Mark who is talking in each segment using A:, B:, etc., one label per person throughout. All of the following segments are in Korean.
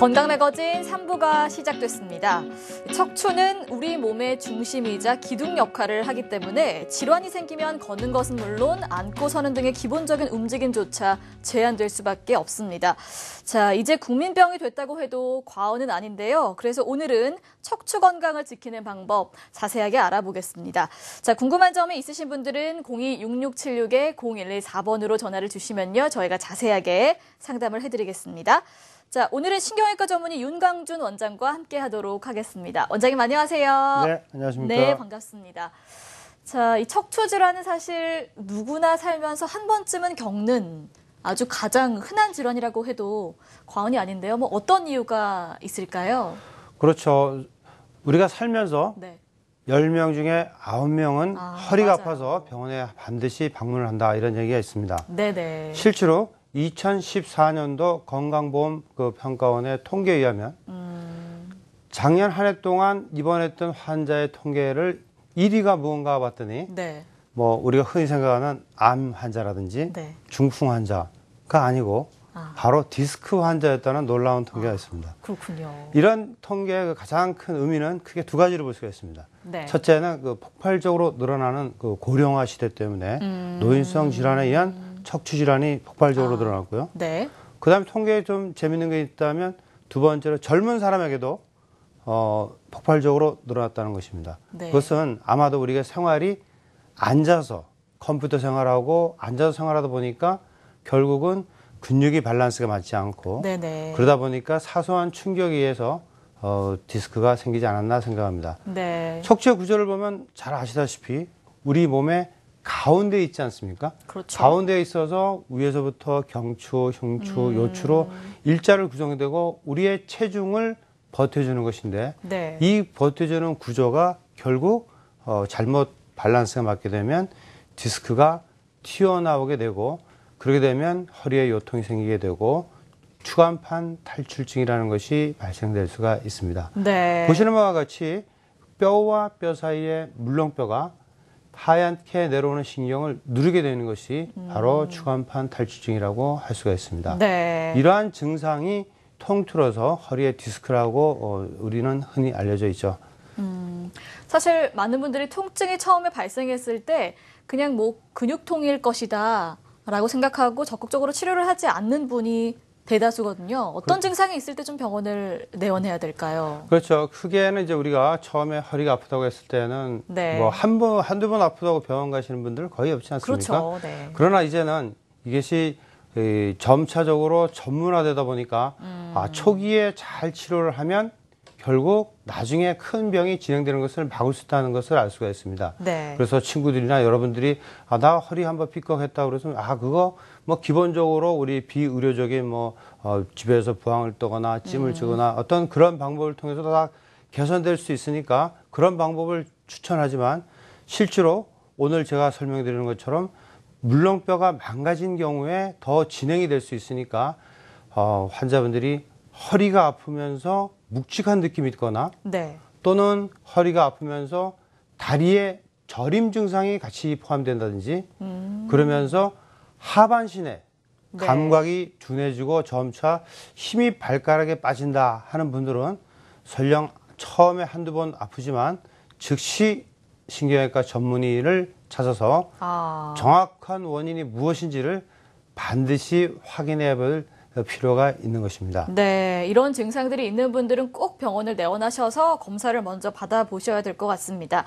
A: 건강 매거진 3부가 시작됐습니다. 척추는 우리 몸의 중심이자 기둥 역할을 하기 때문에 질환이 생기면 걷는 것은 물론 앉고 서는 등의 기본적인 움직임조차 제한될 수밖에 없습니다. 자, 이제 국민병이 됐다고 해도 과언은 아닌데요. 그래서 오늘은 척추 건강을 지키는 방법 자세하게 알아보겠습니다. 자, 궁금한 점이 있으신 분들은 02-6676-0114번으로 전화를 주시면요. 저희가 자세하게 상담을 해드리겠습니다. 자, 오늘은 신경외과 전문의 윤강준 원장과 함께 하도록 하겠습니다. 원장님 안녕하세요.
B: 네, 안녕하십니까.
A: 네, 반갑습니다. 자, 이 척추 질환은 사실 누구나 살면서 한 번쯤은 겪는 아주 가장 흔한 질환이라고 해도 과언이 아닌데요. 뭐 어떤 이유가 있을까요?
B: 그렇죠. 우리가 살면서
A: 네.
B: 10명 중에 9명은 허리가
A: 맞아요.
B: 아파서 병원에 반드시 방문을 한다 이런 얘기가 있습니다.
A: 네네.
B: 실제로 2014년도 건강보험 평가원의 통계에 의하면 작년 한 해 동안 입원했던 환자의 통계를 1위가 무언가 봤더니
A: 네.
B: 뭐 우리가 흔히 생각하는 암 환자라든지
A: 네.
B: 중풍 환자가 아니고 바로 디스크 환자였다는 놀라운 통계가 있습니다.
A: 그렇군요.
B: 이런 통계의 가장 큰 의미는 크게 두 가지로 볼 수가 있습니다.
A: 네.
B: 첫째는 폭발적으로 늘어나는 고령화 시대 때문에 노인성 질환에 의한 척추 질환이 폭발적으로 늘어났고요.
A: 네.
B: 그다음에 통계에 좀 재밌는 게 있다면 두 번째로 젊은 사람에게도 폭발적으로 늘어났다는 것입니다.
A: 네.
B: 그것은 아마도 우리가 생활이 앉아서 컴퓨터 생활하고 앉아서 생활하다 보니까 결국은 근육이 밸런스가 맞지 않고
A: 네네.
B: 그러다 보니까 사소한 충격에 의해서 디스크가 생기지 않았나 생각합니다.
A: 네.
B: 척추의 구조를 보면 잘 아시다시피 우리 몸의 가운데에 있지 않습니까?
A: 그렇죠.
B: 가운데에 있어서 위에서부터 경추, 흉추, 요추로 일자를 구성되고 우리의 체중을 버텨주는 것인데
A: 네.
B: 이 버텨주는 구조가 결국 잘못 밸런스가 맞게 되면 디스크가 튀어나오게 되고 그렇게 되면 허리에 요통이 생기게 되고 추간판 탈출증이라는 것이 발생될 수가 있습니다.
A: 네.
B: 보시는 바와 같이 뼈와 뼈 사이에 물렁뼈가 하얗게 내려오는 신경을 누르게 되는 것이 바로 추간판 탈출증이라고 할 수가 있습니다.
A: 네.
B: 이러한 증상이 통틀어서 허리에 디스크라고 우리는 흔히 알려져 있죠.
A: 사실 많은 분들이 통증이 처음에 발생했을 때 그냥 뭐 근육통일 것이다 라고 생각하고 적극적으로 치료를 하지 않는 분이 대다수거든요. 어떤 증상이 있을 때 좀 병원을 내원해야 될까요?
B: 그렇죠. 크게는 이제 우리가 처음에 허리가 아프다고 했을 때는
A: 네.
B: 뭐 한두 번 아프다고 병원 가시는 분들 거의 없지 않습니까?
A: 그렇죠. 네.
B: 그러나 이제는 이것이 점차적으로 전문화되다 보니까 초기에 잘 치료를 하면 결국 나중에 큰 병이 진행되는 것을 막을 수 있다는 것을 알 수가 있습니다.
A: 네.
B: 그래서 친구들이나 여러분들이 나 허리 한번 삐걱했다 그래서 그거 뭐 기본적으로 우리 비의료적인 집에서 부항을 떠거나 찜을 찌거나 어떤 그런 방법을 통해서 다 개선될 수 있으니까 그런 방법을 추천하지만 실제로 오늘 제가 설명드리는 것처럼 물렁뼈가 망가진 경우에 더 진행이 될 수 있으니까 환자분들이 허리가 아프면서 묵직한 느낌이 있거나
A: 네.
B: 또는 허리가 아프면서 다리에 저림 증상이 같이 포함된다든지 그러면서 하반신에
A: 네.
B: 감각이 둔해지고 점차 힘이 발가락에 빠진다 하는 분들은 설령 처음에 한두 번 아프지만 즉시 신경외과 전문의를 찾아서 정확한 원인이 무엇인지를 반드시 확인해 볼 필요가 있는 것입니다.
A: 네, 이런 증상들이 있는 분들은 꼭 병원을 내원하셔서 검사를 먼저 받아보셔야 될 것 같습니다.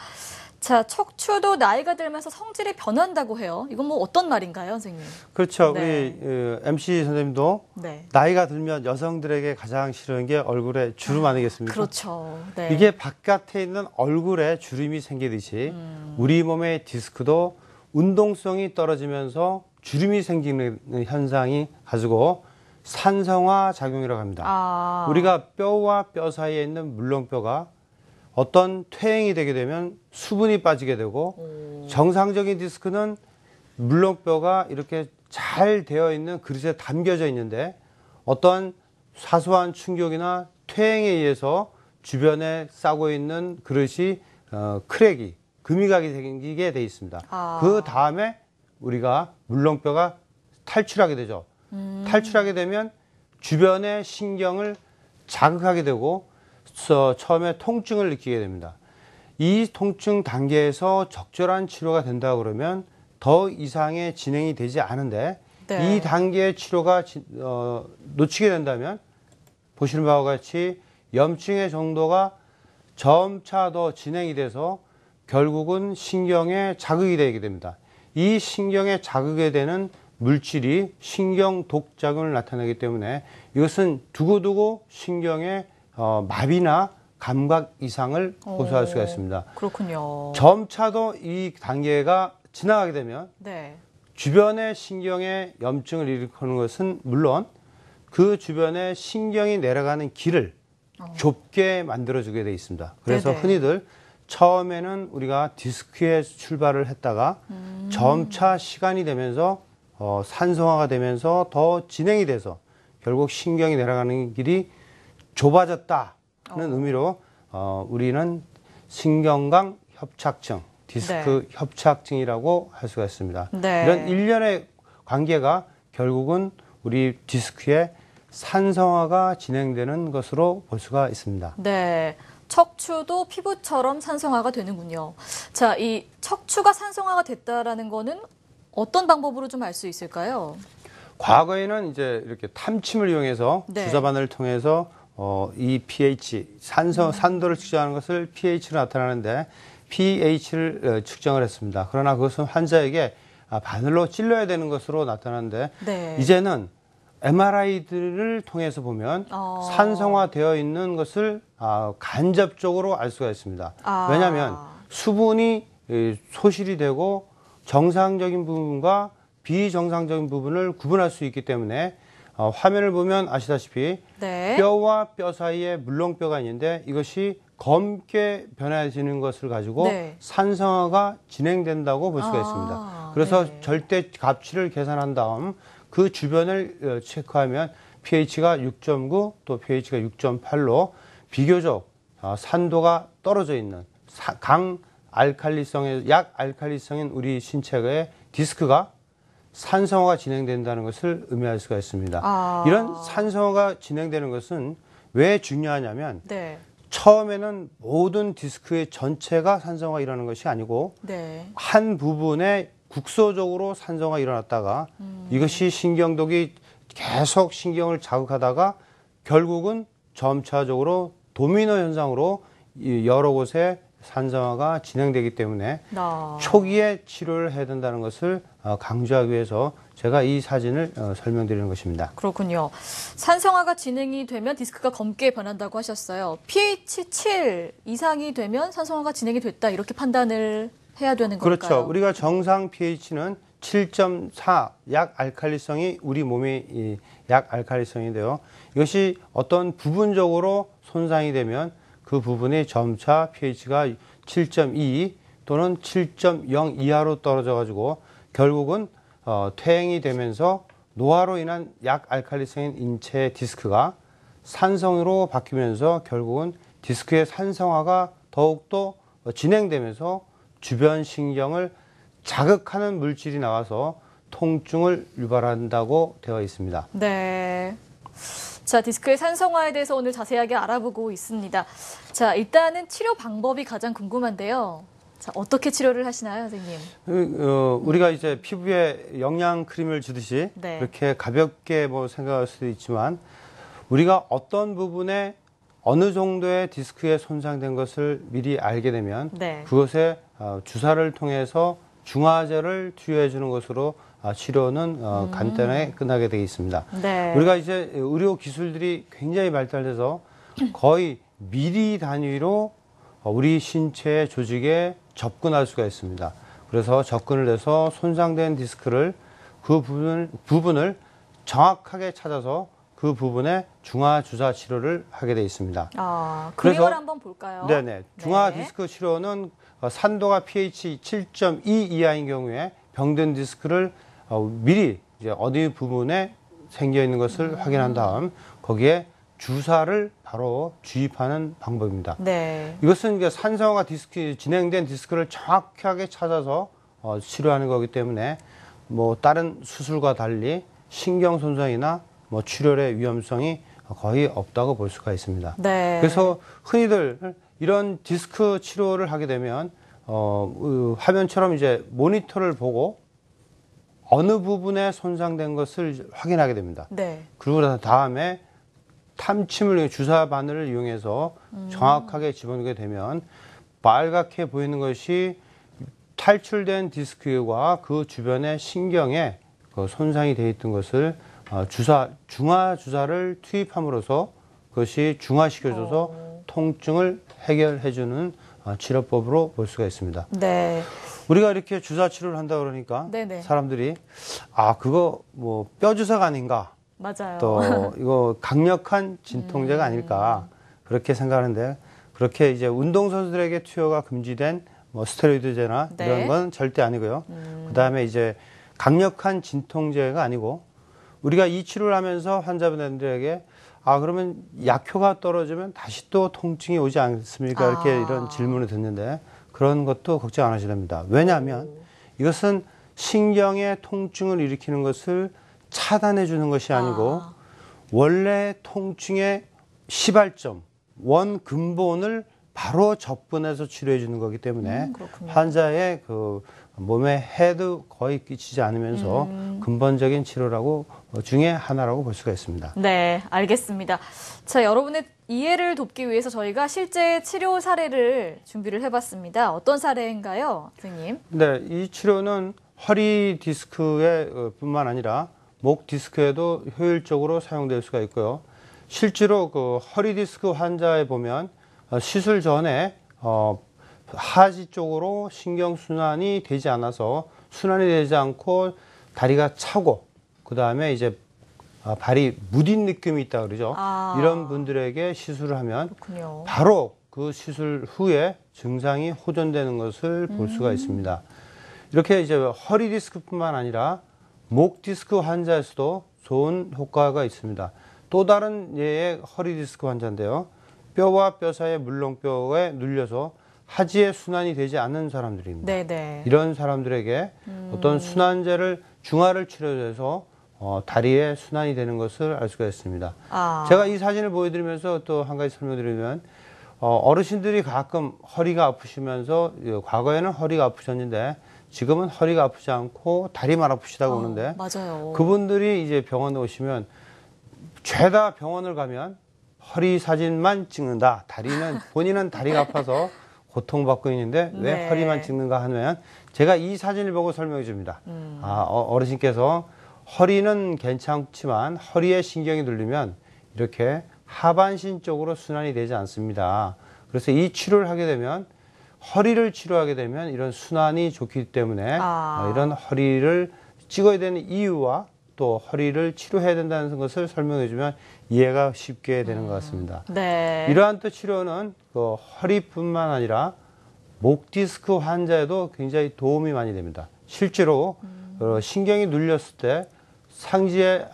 A: 자, 척추도 나이가 들면서 성질이 변한다고 해요. 이건 뭐 어떤 말인가요, 선생님?
B: 그렇죠.
A: 네.
B: 우리 MC 선생님도
A: 네.
B: 나이가 들면 여성들에게 가장 싫은 게 얼굴에 주름 아니겠습니까?
A: 그렇죠. 네.
B: 이게 바깥에 있는 얼굴에 주름이 생기듯이 우리 몸의 디스크도 운동성이 떨어지면서 주름이 생기는 현상이 가지고 산성화 작용이라고 합니다. 우리가 뼈와 뼈 사이에 있는 물렁뼈가 어떤 퇴행이 되게 되면 수분이 빠지게 되고 정상적인 디스크는 물렁뼈가 이렇게 잘 되어 있는 그릇에 담겨져 있는데 어떤 사소한 충격이나 퇴행에 의해서 주변에 싸고 있는 그릇이 크랙이 금이각이 생기게 돼 있습니다. 그 다음에 우리가 물렁뼈가 탈출하게 되죠. 탈출하게 되면 주변의 신경을 자극하게 되고 처음에 통증을 느끼게 됩니다. 이 통증 단계에서 적절한 치료가 된다 그러면 더 이상의 진행이 되지 않은데
A: 네.
B: 이 단계의 치료가 놓치게 된다면 보시는 바와 같이 염증의 정도가 점차 더 진행이 돼서 결국은 신경에 자극이 되게 됩니다. 이 신경에 자극이 되는 물질이 신경 독작용을 나타내기 때문에 이것은 두고두고 신경에 마비나 감각 이상을 호소할 수가 있습니다.
A: 그렇군요.
B: 점차 더 이 단계가 지나가게 되면
A: 네.
B: 주변의 신경에 염증을 일으키는 것은 물론 그 주변에 신경이 내려가는 길을 좁게 만들어주게 돼 있습니다. 그래서
A: 네네.
B: 흔히들 처음에는 우리가 디스크에 출발을 했다가 점차 시간이 되면서 산성화가 되면서 더 진행이 돼서 결국 신경이 내려가는 길이 좁아졌다는 의미로 우리는 신경광 협착증, 디스크 협착증이라고 할 수가 있습니다.
A: 네.
B: 이런 일련의 관계가 결국은 우리 디스크의 산성화가 진행되는 것으로 볼 수가 있습니다.
A: 네. 척추도 피부처럼 산성화가 되는군요. 자, 이 척추가 산성화가 됐다라는 거는 어떤 방법으로 좀 알 수 있을까요?
B: 과거에는 이제 이렇게 탐침을 이용해서
A: 네.
B: 주사바늘을 통해서 이 pH, 산도를 측정하는 것을 pH로 나타나는데 pH를 측정을 했습니다. 그러나 그것은 환자에게 바늘로 찔러야 되는 것으로 나타나는데
A: 네.
B: 이제는 MRI들을 통해서 보면 산성화되어 있는 것을 간접적으로 알 수가 있습니다. 왜냐하면 수분이 소실이 되고 정상적인 부분과 비정상적인 부분을 구분할 수 있기 때문에 화면을 보면 아시다시피
A: 네.
B: 뼈와 뼈 사이에 물렁뼈가 있는데 이것이 검게 변해지는 것을 가지고
A: 네.
B: 산성화가 진행된다고 볼 수가 있습니다. 그래서
A: 네.
B: 절대 값치를 계산한 다음 그 주변을 체크하면 pH가 6.9 또 pH가 6.8로 비교적 산도가 떨어져 있는 강알칼리성의 약알칼리성인 우리 신체의 디스크가 산성화가 진행된다는 것을 의미할 수가 있습니다. 이런 산성화가 진행되는 것은 왜 중요하냐면
A: 네.
B: 처음에는 모든 디스크의 전체가 산성화가 일어나는 것이 아니고
A: 네.
B: 한 부분에 국소적으로 산성화가 일어났다가 이것이 신경독이 계속 신경을 자극하다가 결국은 점차적으로 도미노 현상으로 여러 곳에 산성화가 진행되기 때문에 초기에 치료를 해야 된다는 것을 강조하기 위해서 제가 이 사진을 설명드리는 것입니다.
A: 그렇군요. 산성화가 진행이 되면 디스크가 검게 변한다고 하셨어요. pH 7 이상이 되면 산성화가 진행이 됐다 이렇게 판단을 해야 되는 걸까요?
B: 그렇죠. 우리가 정상 pH는 7.4 약알칼리성이 우리 몸의 약알칼리성인데요. 이것이 어떤 부분적으로 손상이 되면 그 부분이 점차 pH가 7.2 또는 7.0 이하로 떨어져 가지고 결국은 퇴행이 되면서 노화로 인한 약알칼리성인 인체 디스크가 산성으로 바뀌면서 결국은 디스크의 산성화가 더욱더 진행되면서 주변 신경을 자극하는 물질이 나와서 통증을 유발한다고 되어 있습니다.
A: 네. 자, 디스크의 산성화에 대해서 오늘 자세하게 알아보고 있습니다. 자, 일단은 치료 방법이 가장 궁금한데요. 자, 어떻게 치료를 하시나요, 선생님?
B: 우리가 이제 피부에 영양 크림을 주듯이
A: 네.
B: 그렇게 가볍게 생각할 수도 있지만 우리가 어떤 부분에 어느 정도의 디스크에 손상된 것을 미리 알게 되면
A: 네.
B: 그것에 주사를 통해서 중화제를 투여해 주는 것으로 치료는 간단하게 끝나게 되어 있습니다.
A: 네.
B: 우리가 이제 의료 기술들이 굉장히 발달해서 거의 미리 단위로 우리 신체의 조직에 접근할 수가 있습니다. 그래서 접근을 해서 손상된 디스크를 그 부분을 정확하게 찾아서 그 부분에 중화 주사 치료를 하게 되어 있습니다.
A: 그림을 한번 볼까요?
B: 네네. 중화
A: 네.
B: 디스크 치료는 산도가 pH 7.2 이하인 경우에 병든 디스크를 미리 이제 어디 부분에 생겨 있는 것을 확인한 다음 거기에 주사를 바로 주입하는 방법입니다.
A: 네.
B: 이것은 이제 산성화 진행된 디스크를 정확하게 찾아서 치료하는 거기 때문에 다른 수술과 달리 신경 손상이나 출혈의 위험성이 거의 없다고 볼 수가 있습니다.
A: 네.
B: 그래서 흔히들 이런 디스크 치료를 하게 되면 화면처럼 이제 모니터를 보고 어느 부분에 손상된 것을 확인하게 됩니다.
A: 네.
B: 그리고 난 다음에 탐침을 주사 바늘을 이용해서 정확하게 집어넣게 되면 빨갛게 보이는 것이 탈출된 디스크와 그 주변의 신경에 그 손상이 되어 있던 것을 중화 주사를 투입함으로써 그것이 중화시켜줘서 통증을 해결해주는 치료법으로 볼 수가 있습니다.
A: 네.
B: 우리가 이렇게 주사 치료를 한다 그러니까
A: 네네.
B: 사람들이 그거 뭐 뼈 주사가 아닌가,
A: 맞아요.
B: 또 이거 강력한 진통제가 아닐까 그렇게 생각하는데 그렇게 이제 운동 선수들에게 투여가 금지된 뭐 스테로이드제나
A: 네.
B: 이런 건 절대 아니고요. 그다음에 이제 강력한 진통제가 아니고 우리가 이 치료를 하면서 환자분들에게 그러면 약효가 떨어지면 다시 또 통증이 오지 않습니까? 이렇게 이런 질문을 듣는데 그런 것도 걱정 안 하셔야 됩니다. 왜냐하면 이것은 신경의 통증을 일으키는 것을 차단해 주는 것이 아니고 원래 통증의 시발점, 원 근본을 바로 접근해서 치료해 주는 거기 때문에 환자의 그 몸에 해도 거의 끼치지 않으면서 근본적인 치료라고 중에 하나라고 볼 수가 있습니다.
A: 네, 알겠습니다. 자, 여러분의 이해를 돕기 위해서 저희가 실제 치료 사례를 준비를 해봤습니다. 어떤 사례인가요, 선생님?
B: 네, 이 치료는 허리 디스크에 뿐만 아니라 목 디스크에도 효율적으로 사용될 수가 있고요. 실제로 그 허리 디스크 환자에 보면 시술 전에 하지 쪽으로 신경 순환이 되지 않아서 순환이 되지 않고 다리가 차고 그 다음에 이제 발이 무딘 느낌이 있다 그러죠. 이런 분들에게 시술을 하면
A: 그렇군요.
B: 바로 그 시술 후에 증상이 호전되는 것을 볼 수가 있습니다. 이렇게 이제 허리 디스크뿐만 아니라 목 디스크 환자에서도 좋은 효과가 있습니다. 또 다른 예의 허리 디스크 환자인데요. 뼈와 뼈 사이의 물렁뼈에 눌려서 하지에 순환이 되지 않는 사람들입니다.
A: 네네.
B: 이런 사람들에게 어떤 순환제를 중화를 치료해서 다리에 순환이 되는 것을 알 수가 있습니다. 제가 이 사진을 보여드리면서 또 한 가지 설명드리면 어르신들이 가끔 허리가 아프시면서 과거에는 허리가 아프셨는데 지금은 허리가 아프지 않고 다리만 아프시다고 오는데
A: 맞아요.
B: 그분들이 이제 병원에 오시면 죄다 병원을 가면 허리 사진만 찍는다. 본인은 다리가 아파서 고통받고 있는데 왜
A: 네.
B: 허리만 찍는가 하면 제가 이 사진을 보고 설명해 줍니다. 어르신께서 허리는 괜찮지만 허리에 신경이 눌리면 이렇게 하반신 쪽으로 순환이 되지 않습니다. 그래서 이 치료를 하게 되면 허리를 치료하게 되면 이런 순환이 좋기 때문에 이런 허리를 찍어야 되는 이유와 또 허리를 치료해야 된다는 것을 설명해 주면 이해가 쉽게 되는 것 같습니다.
A: 네.
B: 이러한 또 치료는 그 허리뿐만 아니라 목 디스크 환자에도 굉장히 도움이 많이 됩니다. 실제로 신경이 눌렸을 때 상지의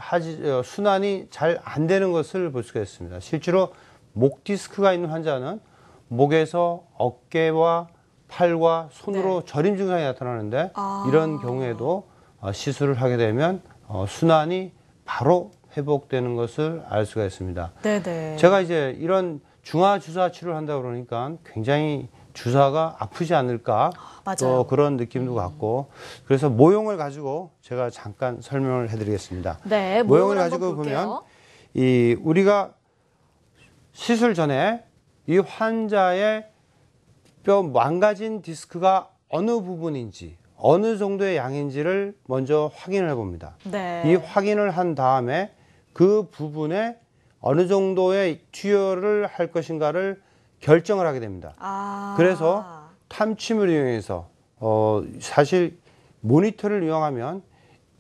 B: 순환이 잘 안 되는 것을 볼 수가 있습니다. 실제로 목 디스크가 있는 환자는 목에서 어깨와 팔과 손으로 저림 증상이 나타나는데 이런 경우에도 시술을 하게 되면 순환이 바로 회복되는 것을 알 수가 있습니다.
A: 네네.
B: 제가 이제 이런 중화 주사 치료를 한다 그러니까 굉장히 주사가 아프지 않을까 또 그런 느낌도 갖고 그래서 모형을 가지고 제가 잠깐 설명을 해드리겠습니다.
A: 네,
B: 모형을 가지고 보면 우리가 시술 전에 이 환자의 뼈 망가진 디스크가 어느 부분인지 어느 정도의 양인지를 먼저 확인을 해봅니다.
A: 네.
B: 이 확인을 한 다음에 그 부분에 어느 정도의 투여를 할 것인가를 결정을 하게 됩니다. 그래서 탐침을 이용해서 사실 모니터를 이용하면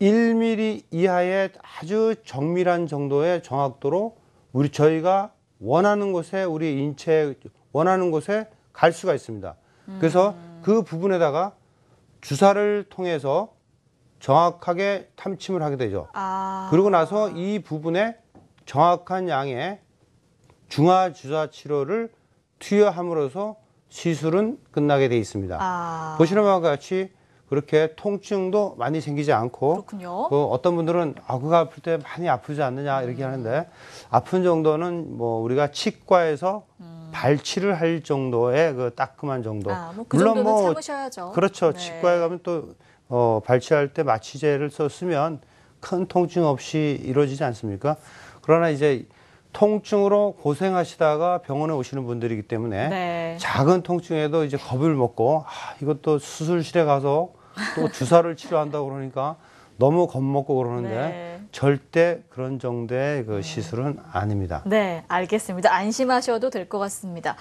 B: 1mm 이하의 아주 정밀한 정도의 정확도로 저희가 원하는 곳에 우리 인체에 원하는 곳에 갈 수가 있습니다. 그래서 그 부분에다가 주사를 통해서 정확하게 탐침을 하게 되죠. 그러고 나서 이 부분에 정확한 양의 중화 주사 치료를 투여함으로써 시술은 끝나게 돼 있습니다. 보시는 바와 같이 그렇게 통증도 많이 생기지 않고
A: 그렇군요.
B: 어떤 분들은 그거 아플 때 많이 아프지 않느냐 이렇게 하는데 아픈 정도는 뭐 우리가 치과에서 발치를 할 정도의 그 따끔한 정도.
A: 뭐 그 정도는 참으셔야죠.
B: 그렇죠.
A: 네.
B: 치과에 가면 또 발치할 때 마취제를 썼으면 큰 통증 없이 이루어지지 않습니까? 그러나 이제 통증으로 고생하시다가 병원에 오시는 분들이기 때문에
A: 네.
B: 작은 통증에도 이제 겁을 먹고 이것도 수술실에 가서 또 주사를 치료한다고 그러니까 너무 겁먹고 그러는데
A: 네.
B: 절대 그런 정도의 그 시술은 아닙니다.
A: 네, 알겠습니다. 안심하셔도 될 것 같습니다.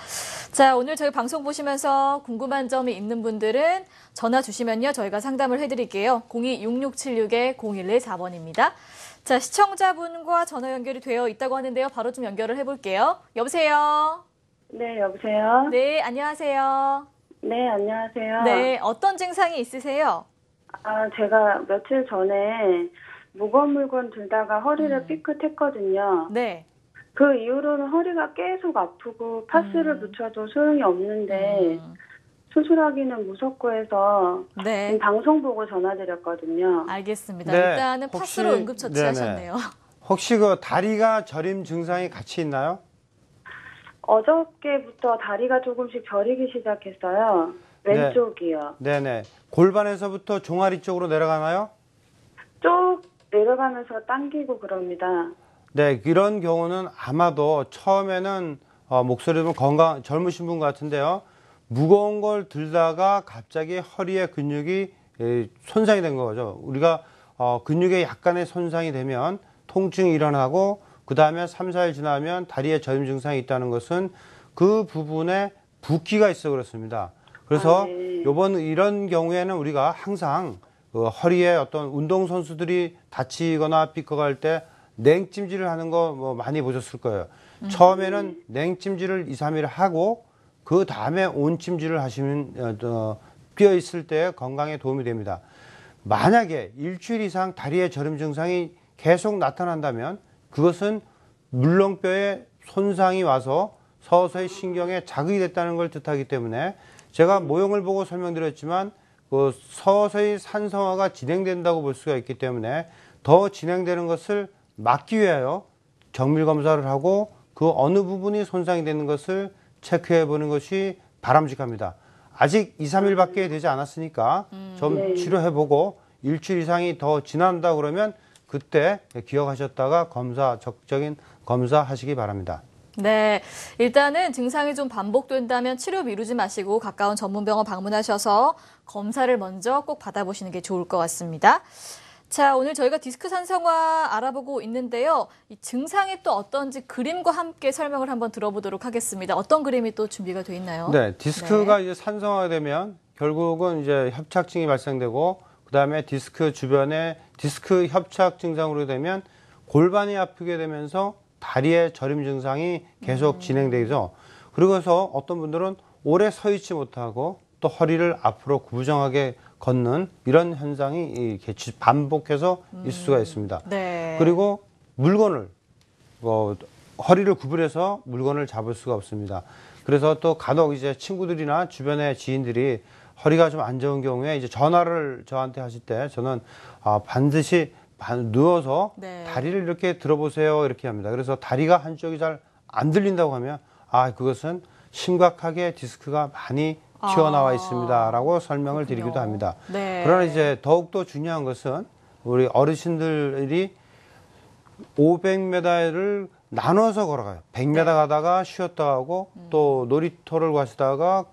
A: 자, 오늘 저희 방송 보시면서 궁금한 점이 있는 분들은 전화 주시면요. 저희가 상담을 해드릴게요. 02-6616-0114번입니다. 자, 시청자분과 전화 연결이 되어 있다고 하는데요. 바로 좀 연결을 해볼게요. 여보세요?
C: 네, 여보세요?
A: 네, 안녕하세요.
C: 네, 안녕하세요.
A: 네, 어떤 증상이 있으세요?
C: 제가 며칠 전에 무거운 물건 들다가 허리를 삐끗했거든요.
A: 네.
C: 그 이후로는 허리가 계속 아프고 파스를 붙여도 소용이 없는데 수술하기는 무섭고 해서
A: 네.
C: 지금 방송 보고 전화드렸거든요.
A: 알겠습니다.
B: 네,
A: 일단은
B: 혹시-
A: 파스로 응급처치하셨네요.
B: 혹시 그 다리가 저림 증상이 같이 있나요?
C: 어저께부터 다리가 조금씩 저리기 시작했어요. 왼쪽이요.
B: 네네. 골반에서부터 종아리 쪽으로 내려가나요?
C: 쭉 내려가면서 당기고 그럽니다.
B: 네, 이런 경우는 아마도 처음에는 목소리도 젊으신 분 같은데요. 무거운 걸 들다가 갑자기 허리의 근육이 손상이 된 거죠. 우리가 근육에 약간의 손상이 되면 통증이 일어나고 그 다음에 3, 4일 지나면 다리에 저림 증상이 있다는 것은 그 부분에 붓기가 있어 그렇습니다. 그래서
C: 네.
B: 이런 경우에는 우리가 항상 그 허리에 어떤 운동선수들이 다치거나 삐걱할 때 냉찜질을 하는 거 뭐 많이 보셨을 거예요. 처음에는 냉찜질을 2, 3일 하고 그 다음에 온찜질을 하시면 뼈 있을 때 건강에 도움이 됩니다. 만약에 일주일 이상 다리의 저림 증상이 계속 나타난다면 그것은 물렁뼈에 손상이 와서 서서히 신경에 자극이 됐다는 걸 뜻하기 때문에 제가 모형을 보고 설명드렸지만 그 서서히 산성화가 진행된다고 볼 수가 있기 때문에 더 진행되는 것을 막기 위하여 정밀 검사를 하고 그 어느 부분이 손상이 되는 것을 체크해 보는 것이 바람직합니다. 아직 2, 3일밖에 되지 않았으니까 좀 치료해 보고 일주일 이상이 더 지난다 그러면 그때 기억하셨다가 적극적인 검사 하시기 바랍니다.
A: 네, 일단은 증상이 좀 반복된다면 치료 미루지 마시고 가까운 전문병원 방문하셔서 검사를 먼저 꼭 받아보시는 게 좋을 것 같습니다. 자, 오늘 저희가 디스크 산성화 알아보고 있는데요. 이 증상이 또 어떤지 그림과 함께 설명을 한번 들어보도록 하겠습니다. 어떤 그림이 또 준비가 돼 있나요?
B: 네, 디스크가 이제 산성화가 되면 결국은 이제 협착증이 발생되고 그다음에 디스크 주변에 디스크 협착 증상으로 되면 골반이 아프게 되면서 다리의 저림 증상이 계속 진행되죠. 그러고서 어떤 분들은 오래 서 있지 못하고 또 허리를 앞으로 구부정하게 걷는 이런 현상이 반복해서 있을 수가 있습니다.
A: 네.
B: 그리고 물건을 허리를 구부려서 물건을 잡을 수가 없습니다. 그래서 또 간혹 이제 친구들이나 주변의 지인들이 허리가 좀 안 좋은 경우에 이제 전화를 저한테 하실 때 저는 반드시 누워서
A: 네.
B: 다리를 이렇게 들어보세요 이렇게 합니다. 그래서 다리가 한쪽이 잘 안 들린다고 하면 그것은 심각하게 디스크가 많이 튀어나와 있습니다라고 설명을
A: 그렇군요.
B: 드리기도 합니다.
A: 네.
B: 그러나 이제 더욱더 중요한 것은 우리 어르신들이 500m를 나눠서 걸어가요. 100m 가다가 쉬었다 하고 또 놀이터를 가시다가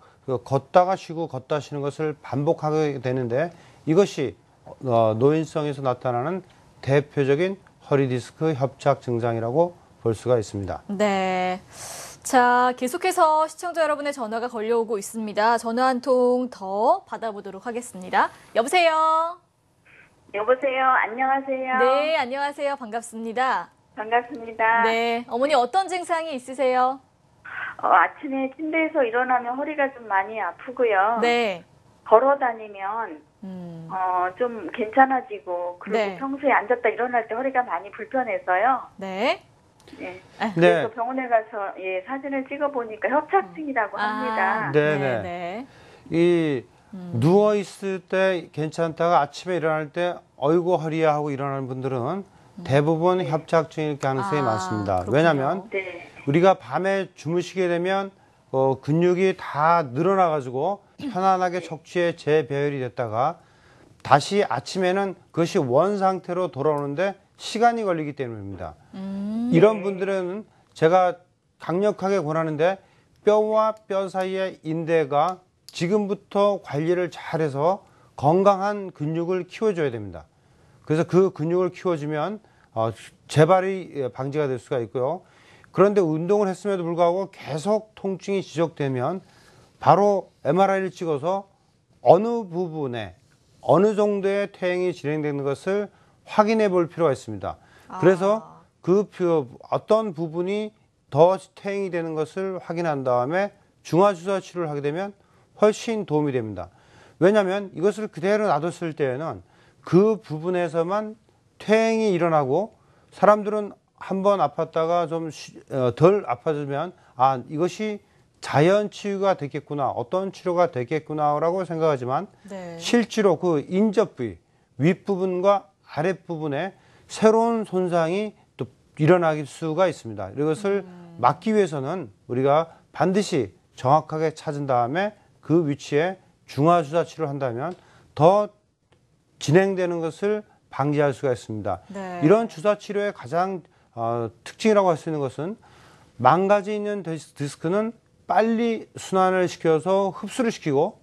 B: 걷다가 쉬고 걷다 쉬는 것을 반복하게 되는데 이것이 노인성에서 나타나는 대표적인 허리 디스크 협착 증상이라고 볼 수가 있습니다.
A: 네. 자, 계속해서 시청자 여러분의 전화가 걸려오고 있습니다. 전화 한 통 더 받아보도록 하겠습니다. 여보세요?
C: 여보세요. 안녕하세요.
A: 네, 안녕하세요. 반갑습니다.
C: 반갑습니다.
A: 네, 어머니 어떤 증상이 있으세요?
C: 아침에 침대에서 일어나면 허리가 좀 많이 아프고요.
A: 네.
C: 걸어 다니면 좀 괜찮아지고 그리고
A: 네.
C: 평소에 앉았다 일어날 때 허리가 많이 불편해서요.
A: 네.
C: 네.
A: 네.
C: 그래서 병원에 가서 사진을 찍어 보니까 협착증이라고 합니다.
B: 네네.
A: 네.
B: 이 누워 있을 때 괜찮다가 아침에 일어날 때 어이구 허리야 하고 일어나는 분들은 대부분 협착증일 가능성이 많습니다.
A: 그렇군요.
B: 왜냐하면
C: 네.
B: 우리가 밤에 주무시게 되면 근육이 다 늘어나가지고 편안하게 척추에 재배열이 됐다가 다시 아침에는 그것이 원 상태로 돌아오는데 시간이 걸리기 때문입니다. 이런 분들은 제가 강력하게 권하는데 뼈와 뼈 사이의 인대가 지금부터 관리를 잘해서 건강한 근육을 키워줘야 됩니다. 그래서 그 근육을 키워주면 재발이 방지가 될 수가 있고요. 그런데 운동을 했음에도 불구하고 계속 통증이 지속되면 바로 MRI를 찍어서 어느 부분에 어느 정도의 퇴행이 진행되는 것을 확인해 볼 필요가 있습니다. 그래서 그 어떤 부분이 더 퇴행이 되는 것을 확인한 다음에 중화주사 치료를 하게 되면 훨씬 도움이 됩니다. 왜냐하면 이것을 그대로 놔뒀을 때에는 그 부분에서만 퇴행이 일어나고 사람들은 한번 아팠다가 좀 덜 아파지면 이것이 자연 치유가 됐겠구나, 어떤 치료가 됐겠구나라고 생각하지만
A: 네.
B: 실제로 그 인접 부위 윗부분과 아랫부분에 새로운 손상이 또 일어날 수가 있습니다. 이것을 막기 위해서는 우리가 반드시 정확하게 찾은 다음에 그 위치에 중화주사 치료를 한다면 더 진행되는 것을 방지할 수가 있습니다.
A: 네.
B: 이런 주사 치료의 가장 특징이라고 할 수 있는 것은 망가져 있는 디스크는 빨리 순환을 시켜서 흡수를 시키고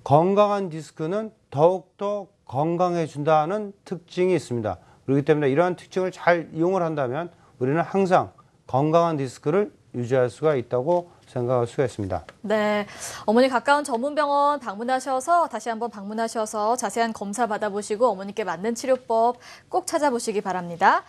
B: 건강한 디스크는 더욱더 건강해준다는 특징이 있습니다. 그렇기 때문에 이러한 특징을 잘 이용을 한다면 우리는 항상 건강한 디스크를 유지할 수가 있다고 생각할 수가 있습니다.
A: 네, 어머니 가까운 전문병원 방문하셔서 다시 한번 방문하셔서 자세한 검사 받아보시고 어머니께 맞는 치료법 꼭 찾아보시기 바랍니다.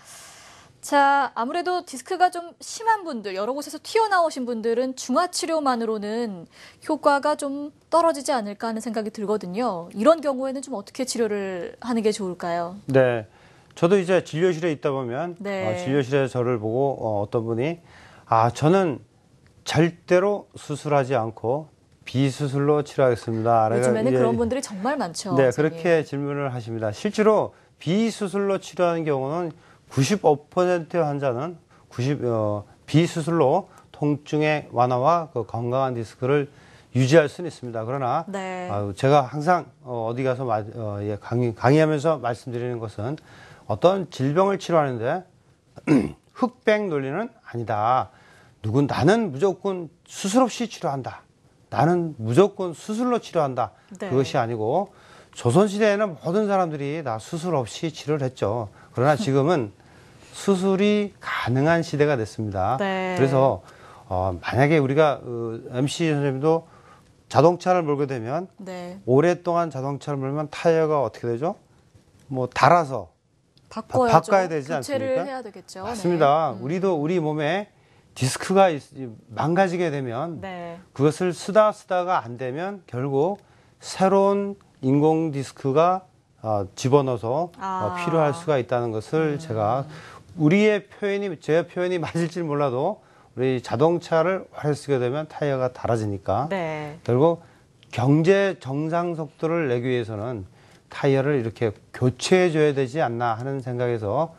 A: 자, 아무래도 디스크가 좀 심한 분들, 여러 곳에서 튀어나오신 분들은 중화치료만으로는 효과가 좀 떨어지지 않을까 하는 생각이 들거든요. 이런 경우에는 좀 어떻게 치료를 하는 게 좋을까요?
B: 네, 저도 이제 진료실에 있다 보면
A: 네.
B: 진료실에 저를 보고 어떤 분이 저는 절대로 수술하지 않고 비수술로 치료하겠습니다.
A: 요즘에는 그런 분들이 정말 많죠.
B: 네,
A: 선생님.
B: 그렇게 질문을 하십니다. 실제로 비수술로 치료하는 경우는 95%의 환자는 비수술로 통증의 완화와 그 건강한 디스크를 유지할 수는 있습니다. 그러나
A: 네.
B: 제가 항상 어디 가서 강의하면서 말씀드리는 것은 어떤 질병을 치료하는데 흑백 논리는 아니다. 나는 무조건 수술 없이 치료한다. 나는 무조건 수술로 치료한다.
A: 네.
B: 그것이 아니고 조선시대에는 모든 사람들이 다 수술 없이 치료를 했죠. 그러나 지금은 수술이 가능한 시대가 됐습니다.
A: 네.
B: 그래서 만약에 우리가 MC 선생님도 자동차를 몰게 되면
A: 네.
B: 오랫동안 자동차를 몰면 타이어가 어떻게 되죠? 닳아서
A: 바꿔야죠.
B: 바꿔야 되지
A: 교체를
B: 않습니까?
A: 해야 되겠죠.
B: 맞습니다.
A: 네.
B: 우리도 우리 몸에 디스크가 망가지게 되면
A: 네.
B: 그것을 쓰다가 안 되면 결국 새로운 인공 디스크가 집어넣어서 필요할 수가 있다는 것을 제가 제 표현이 맞을지 몰라도 우리 자동차를 오래 쓰게 되면 타이어가 닳아지니까
A: 네.
B: 결국 경제 정상 속도를 내기 위해서는 타이어를 이렇게 교체해 줘야 되지 않나 하는 생각에서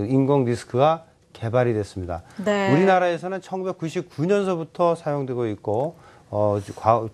B: 인공 디스크가 개발이 됐습니다.
A: 네.
B: 우리나라에서는 1999년서부터 사용되고 있고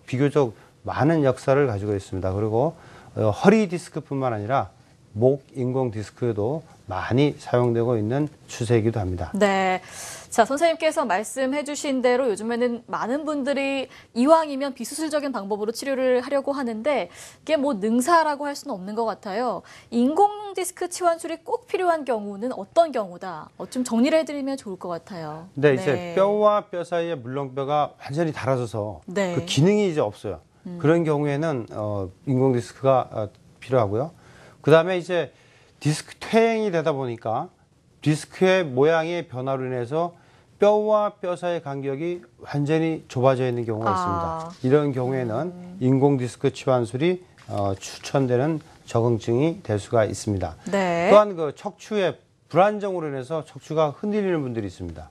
B: 비교적 많은 역사를 가지고 있습니다. 그리고 허리 디스크뿐만 아니라 목 인공 디스크도 많이 사용되고 있는 추세이기도 합니다.
A: 네. 자, 선생님께서 말씀해 주신 대로 요즘에는 많은 분들이 이왕이면 비수술적인 방법으로 치료를 하려고 하는데 이게 능사라고 할 수는 없는 것 같아요. 인공 디스크 치환술이 꼭 필요한 경우는 어떤 경우다? 좀 정리를 해드리면 좋을 것 같아요.
B: 네, 이제 뼈와 뼈 사이의 물렁뼈가 완전히 닳아져서
A: 네.
B: 그 기능이 이제 없어요. 그런 경우에는 인공 디스크가 필요하고요. 그 다음에 이제 디스크 퇴행이 되다 보니까 디스크의 모양의 변화로 인해서 뼈와 뼈 사이의 간격이 완전히 좁아져 있는 경우가 있습니다. 이런 경우에는 인공 디스크 치환술이 추천되는 적응증이 될 수가 있습니다.
A: 네.
B: 또한 그 척추의 불안정으로 인해서 척추가 흔들리는 분들이 있습니다.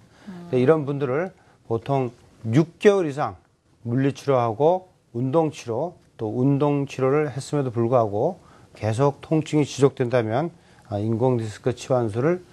B: 이런 분들을 보통 6개월 이상 물리치료하고 운동치료 또 운동 치료를 했음에도 불구하고 계속 통증이 지속된다면 인공 디스크 치환술을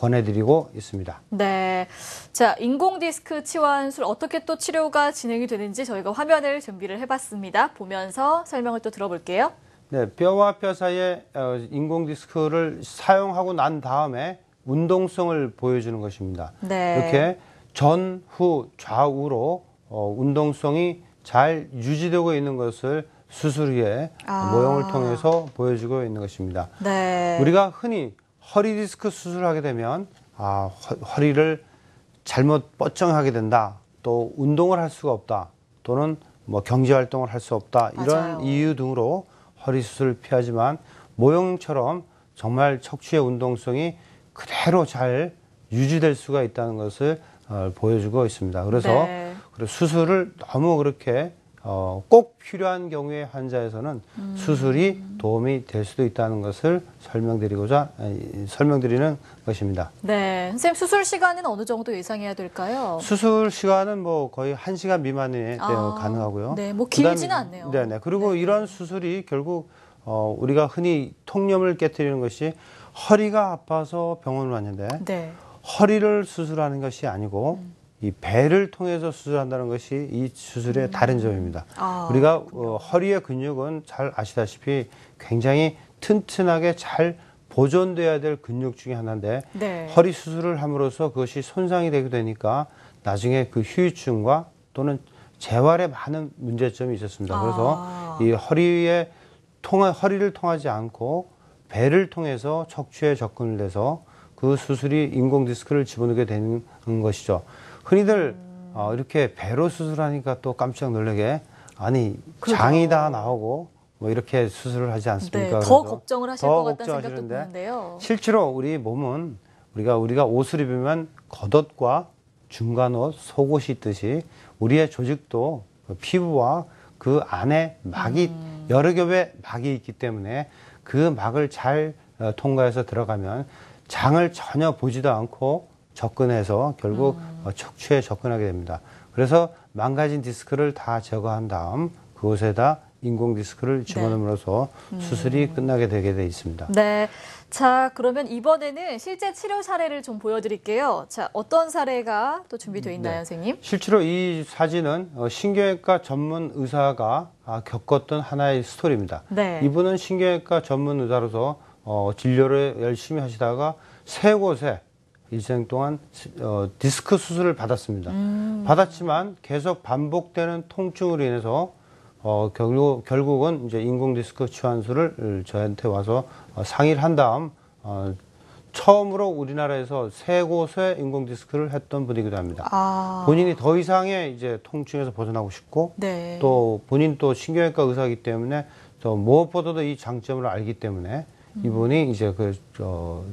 B: 권해드리고 있습니다.
A: 네. 자, 인공 디스크 치환술 어떻게 또 치료가 진행이 되는지 저희가 화면을 준비를 해봤습니다. 보면서 설명을 또 들어볼게요.
B: 네, 뼈와 뼈 사이에 인공 디스크를 사용하고 난 다음에 운동성을 보여주는 것입니다.
A: 네.
B: 이렇게 전, 후, 좌우로 운동성이 잘 유지되고 있는 것을 수술 후에 모형을 통해서 보여주고 있는 것입니다.
A: 네.
B: 우리가 흔히 허리 디스크 수술하게 되면 허리를 잘못 뻗정하게 된다. 또 운동을 할 수가 없다. 또는 뭐 경제 활동을 할 수 없다. 이런
A: 맞아요.
B: 이유 등으로 허리 수술을 피하지만 모형처럼 정말 척추의 운동성이 그대로 잘 유지될 수가 있다는 것을 보여주고 있습니다. 그래서
A: 네.
B: 수술을 너무 그렇게 꼭 필요한 경우에 환자에서는 수술이 도움이 될 수도 있다는 것을 설명드리는 것입니다.
A: 네. 선생님, 수술 시간은 어느 정도 예상해야 될까요?
B: 수술 시간은 뭐 거의 1시간 미만에 가능하고요.
A: 네, 뭐 길지는 않네요.
B: 네네. 그리고 이런 수술이 결국 우리가 흔히 통념을 깨뜨리는 것이 허리가 아파서 병원을 왔는데
A: 네.
B: 허리를 수술하는 것이 아니고 이 배를 통해서 수술한다는 것이 이 수술의 다른 점입니다. 우리가 허리의 근육은 잘 아시다시피 굉장히 튼튼하게 잘 보존돼야 될 근육 중에 하나인데
A: 네.
B: 허리 수술을 함으로써 그것이 손상이 되게 되니까 나중에 그 후유증과 또는 재활에 많은 문제점이 있었습니다. 그래서 이 허리를 통하지 않고 배를 통해서 척추에 접근을 해서 그 수술이 인공 디스크를 집어넣게 되는 것이죠. 흔히들 이렇게 배로 수술하니까 또 깜짝 놀라게
A: 그러죠.
B: 장이 다 나오고 뭐 이렇게 수술을 하지 않습니까?
A: 네, 더 걱정을 하실 것 같다는 생각도 드는데요.
B: 실제로 우리 몸은 우리가 옷을 입으면 겉옷과 중간옷, 속옷이 있듯이 우리의 조직도 피부와 그 안에 여러 겹의 막이 있기 때문에 그 막을 잘 통과해서 들어가면 장을 전혀 보지도 않고 접근해서 결국 척추에 접근하게 됩니다. 그래서 망가진 디스크를 다 제거한 다음 그곳에다 인공 디스크를 집어넣음으로써 수술이 끝나게 되게 돼 있습니다.
A: 네. 자, 그러면 이번에는 실제 치료 사례를 좀 보여드릴게요. 자, 어떤 사례가 또 준비되어 있나요, 선생님?
B: 실제로 이 사진은 신경외과 전문 의사가 겪었던 하나의 스토리입니다.
A: 네.
B: 이분은 신경외과 전문 의사로서 진료를 열심히 하시다가 세 곳에 일생 동안 디스크 수술을 받았습니다. 받았지만 계속 반복되는 통증으로 인해서 결국은 이제 인공 디스크 치환술을 저한테 와서 상의를 한 다음 처음으로 우리나라에서 세 곳에 인공 디스크를 했던 분이기도 합니다. 본인이 더 이상의 이제 통증에서 벗어나고 싶고
A: 네.
B: 또 본인 또 신경외과 의사이기 때문에 또 무엇보다도 이 장점을 알기 때문에 이분이 이제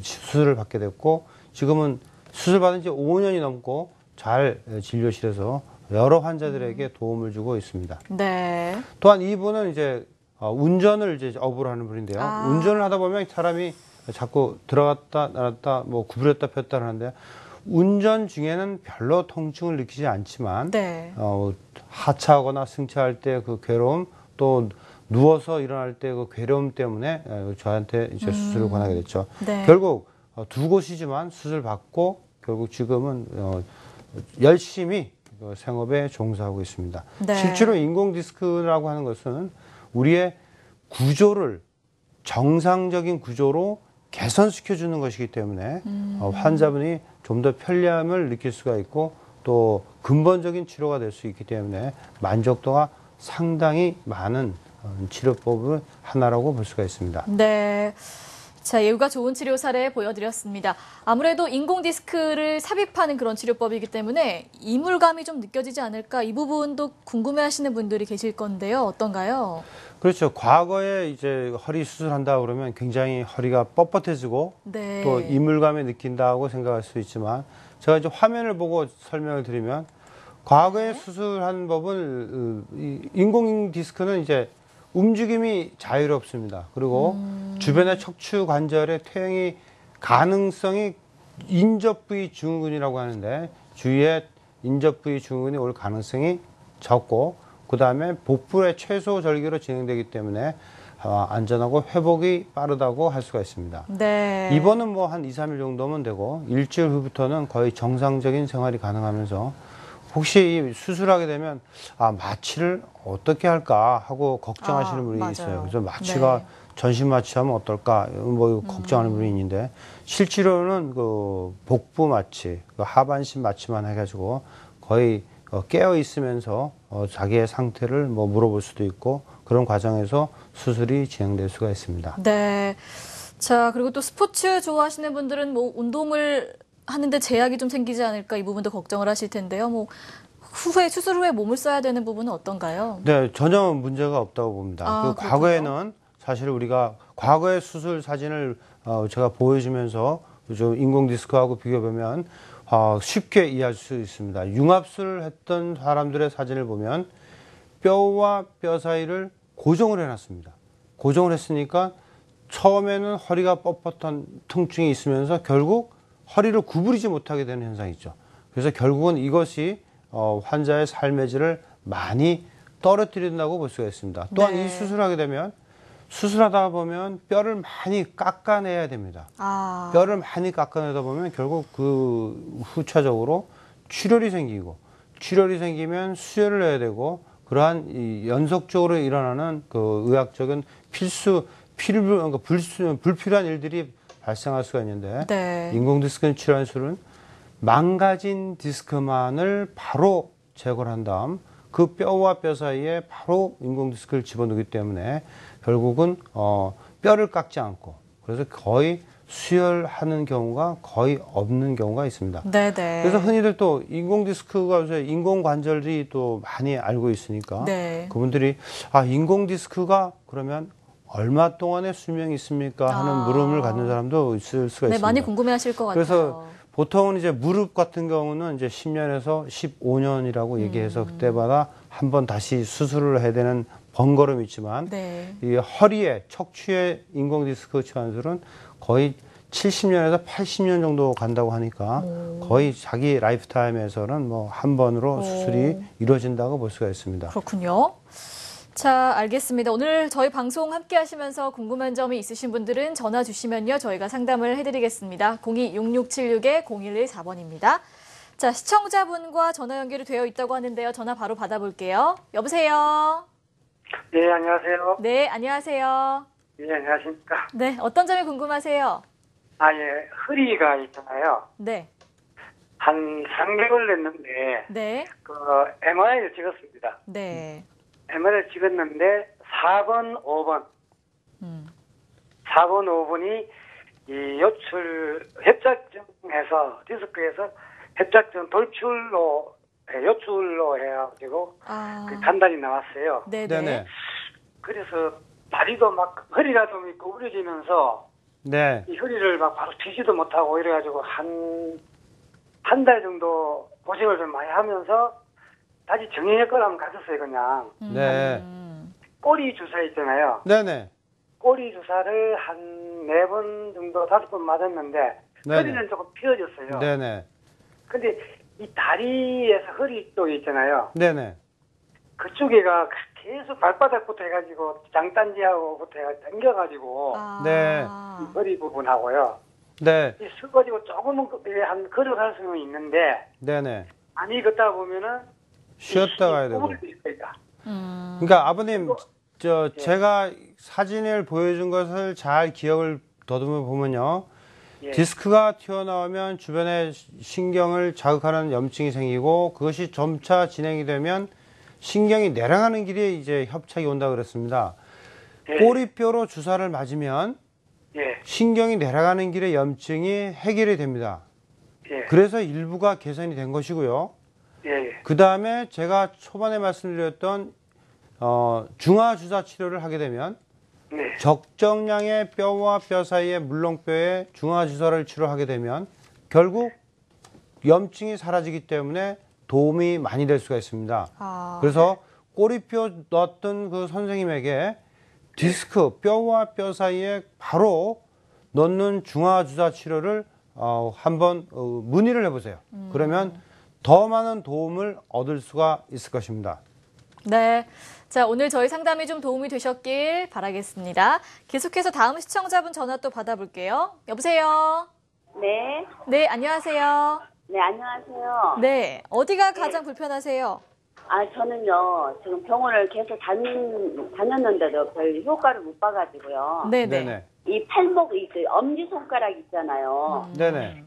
B: 수술을 받게 됐고 지금은 수술 받은 지 5년이 넘고 잘 진료실에서 여러 환자들에게 도움을 주고 있습니다.
A: 네.
B: 또한 이분은 이제 운전을 이제 업으로 하는 분인데요. 운전을 하다 보면 사람이 자꾸 들어갔다 나갔다 뭐 구부렸다 폈다 하는데 운전 중에는 별로 통증을 느끼지 않지만
A: 네.
B: 하차하거나 승차할 때 그 괴로움 또 누워서 일어날 때 그 괴로움 때문에 저한테 이제 수술을 권하게 됐죠.
A: 네.
B: 결국 두 곳이지만 수술 받고 결국 지금은 열심히 생업에 종사하고 있습니다.
A: 네.
B: 실제로 인공 디스크라고 하는 것은 우리의 구조를 정상적인 구조로 개선시켜 주는 것이기 때문에 환자분이 좀 더 편리함을 느낄 수가 있고 또 근본적인 치료가 될 수 있기 때문에 만족도가 상당히 많은 치료법의 하나라고 볼 수가 있습니다.
A: 네. 자, 예후가 좋은 치료 사례 보여드렸습니다. 아무래도 인공 디스크를 삽입하는 그런 치료법이기 때문에 이물감이 좀 느껴지지 않을까 이 부분도 궁금해하시는 분들이 계실 건데요. 어떤가요?
B: 그렇죠. 과거에 이제 허리 수술한다 그러면 굉장히 허리가 뻣뻣해지고
A: 네.
B: 또 이물감을 느낀다고 생각할 수 있지만 제가 이제 화면을 보고 설명을 드리면 과거에 수술한 법은 인공 디스크는 이제 움직임이 자유롭습니다. 그리고 주변의 척추 관절의 퇴행이 가능성이 인접 부위 증후군이라고 하는데 주위에 인접 부위 증후군이 올 가능성이 적고 그 다음에 복부의 최소 절개로 진행되기 때문에 안전하고 회복이 빠르다고 할 수가 있습니다.
A: 네.
B: 입원은 뭐 한 2, 3일 정도면 되고 일주일 후부터는 거의 정상적인 생활이 가능하면서 혹시 수술하게 되면 마취를 어떻게 할까 하고 걱정하시는 분이
A: 맞아요.
B: 있어요. 그래서 마취가
A: 네.
B: 전신 마취하면 어떨까 뭐 걱정하는 분이 있는데 실제로는 그 복부 마취, 그 하반신 마취만 해가지고 거의 깨어 있으면서 자기의 상태를 뭐 물어볼 수도 있고 그런 과정에서 수술이 진행될 수가 있습니다.
A: 네. 자, 그리고 또 스포츠 좋아하시는 분들은 뭐 운동을 하는데 제약이 좀 생기지 않을까 이 부분도 걱정을 하실 텐데요. 뭐 수술 후에 몸을 써야 되는 부분은 어떤가요?
B: 네, 전혀 문제가 없다고 봅니다.
A: 그렇군요.
B: 과거에는 사실 우리가 과거의 수술 사진을 제가 보여주면서 좀 인공 디스크하고 비교해보면 쉽게 이해할 수 있습니다. 융합술을 했던 사람들의 사진을 보면 뼈와 뼈 사이를 고정을 해놨습니다. 고정을 했으니까 처음에는 허리가 뻣뻣한 통증이 있으면서 결국 허리를 구부리지 못하게 되는 현상이 있죠. 그래서 결국은 이것이 환자의 삶의 질을 많이 떨어뜨린다고 볼 수가 있습니다. 또한
A: 네.
B: 이 수술하게 되면 수술하다 보면 뼈를 많이 깎아내야 됩니다. 뼈를 많이 깎아내다 보면 결국 그 후차적으로 출혈이 생기고 출혈이 생기면 수혈을 해야 되고 그러한 이 연속적으로 일어나는 그 의학적인 불필요한 일들이 발생할 수가 있는데
A: 네.
B: 인공 디스크 치료술은 망가진 디스크만을 바로 제거를 한 다음 그 뼈와 뼈 사이에 바로 인공 디스크를 집어넣기 때문에 결국은 뼈를 깎지 않고 그래서 거의 수혈하는 경우가 거의 없는 경우가 있습니다.
A: 네네.
B: 그래서 흔히들 또 인공 디스크가 요새 인공 관절이 또 많이 알고 있으니까
A: 네.
B: 그분들이 인공 디스크가 그러면 얼마 동안의 수명이 있습니까 하는 물음을 갖는 사람도 있을 수가
A: 네,
B: 있습니다.
A: 많이 궁금해하실 것 같아요.
B: 그래서 보통은 이제 무릎 같은 경우는 이제 10년에서 15년이라고 얘기해서 그때마다 한번 다시 수술을 해야 되는 번거로움이 있지만
A: 네.
B: 이 허리에 척추에 인공 디스크 치환술은 거의 70년에서 80년 정도 간다고 하니까 거의 자기 라이프 타임에서는 뭐 한 번으로 수술이 이루어진다고 볼 수가 있습니다.
A: 그렇군요. 자, 알겠습니다. 오늘 저희 방송 함께 하시면서 궁금한 점이 있으신 분들은 전화 주시면요. 저희가 상담을 해드리겠습니다. 02-6676-0114번입니다. 자, 시청자분과 전화 연결이 되어 있다고 하는데요. 전화 바로 받아볼게요. 여보세요?
D: 네, 안녕하세요.
A: 네, 안녕하세요.
D: 네, 안녕하십니까.
A: 네, 어떤 점이 궁금하세요?
D: 예, 허리가 있잖아요.
A: 네,
D: 한 3개월 됐는데,
A: 네,
D: MRI를 찍었습니다.
A: 네.
D: MRI를 찍었는데, 4번, 5번. 4번, 5번이 이 협착증에서, 디스크에서 협착증 돌출로, 요출로 해가지고, 그 판단이 나왔어요.
A: 네네.
D: 그래서 다리도 막, 허리라도 있고 우려지면서,
B: 네.
D: 이 허리를 막 바로 펴지도 못하고 이래가지고 한 달 정도 고생을 좀 많이 하면서 다시 정형외과를 한번 갔었어요, 그냥.
B: 네.
D: 꼬리 주사 있잖아요.
B: 네네.
D: 꼬리 주사를 한 4번 정도, 5번 맞았는데
B: 네네.
D: 허리는 조금 펴졌어요.
B: 네네.
D: 근데 이 다리에서 허리 쪽에 있잖아요.
B: 네네.
D: 그쪽에가 계속 발바닥부터 해가지고 장단지하고부터 해가지고 당겨가지고
B: 네.
D: 이 허리 부분하고요.
B: 네.
D: 서가지고 조금은 한 걸어갈 수는 있는데
B: 네네.
D: 많이 걷다 보면은
B: 쉬었다 가야 되고.
D: 구부릴 수 있으니까.
B: 그러니까 아버님, 제가 사진을 보여준 것을 잘 기억을 더듬어 보면요.
D: 예.
B: 디스크가 튀어나오면 주변에 신경을 자극하는 염증이 생기고 그것이 점차 진행이 되면 신경이 내려가는 길에 이제 협착이 온다 그랬습니다.
D: 예.
B: 꼬리뼈로 주사를 맞으면
D: 예.
B: 신경이 내려가는 길에 염증이 해결이 됩니다.
D: 예.
B: 그래서 일부가 개선이 된 것이고요.
D: 예.
B: 그 다음에 제가 초반에 말씀드렸던 중화 주사 치료를 하게 되면
D: 네.
B: 적정량의 뼈와 뼈 사이의 물렁뼈에 중화 주사를 치료하게 되면 결국 염증이 사라지기 때문에 도움이 많이 될 수가 있습니다. 그래서 꼬리뼈 넣었던 그 선생님에게 디스크 뼈와 뼈 사이에 바로 넣는 중화 주사 치료를 한번 문의를 해보세요. 그러면 더 많은 도움을 얻을 수가 있을 것입니다.
A: 네. 자, 오늘 저희 상담이 좀 도움이 되셨길 바라겠습니다. 계속해서 다음 시청자분 전화 또 받아볼게요. 여보세요?
E: 네.
A: 네, 안녕하세요.
E: 네, 안녕하세요.
A: 네, 어디가 가장 불편하세요?
E: 저는요, 지금 병원을 계속 다녔는데도 별 효과를 못 봐가지고요.
A: 네네.
E: 이 팔목, 그 엄지손가락 있잖아요.
B: 네네.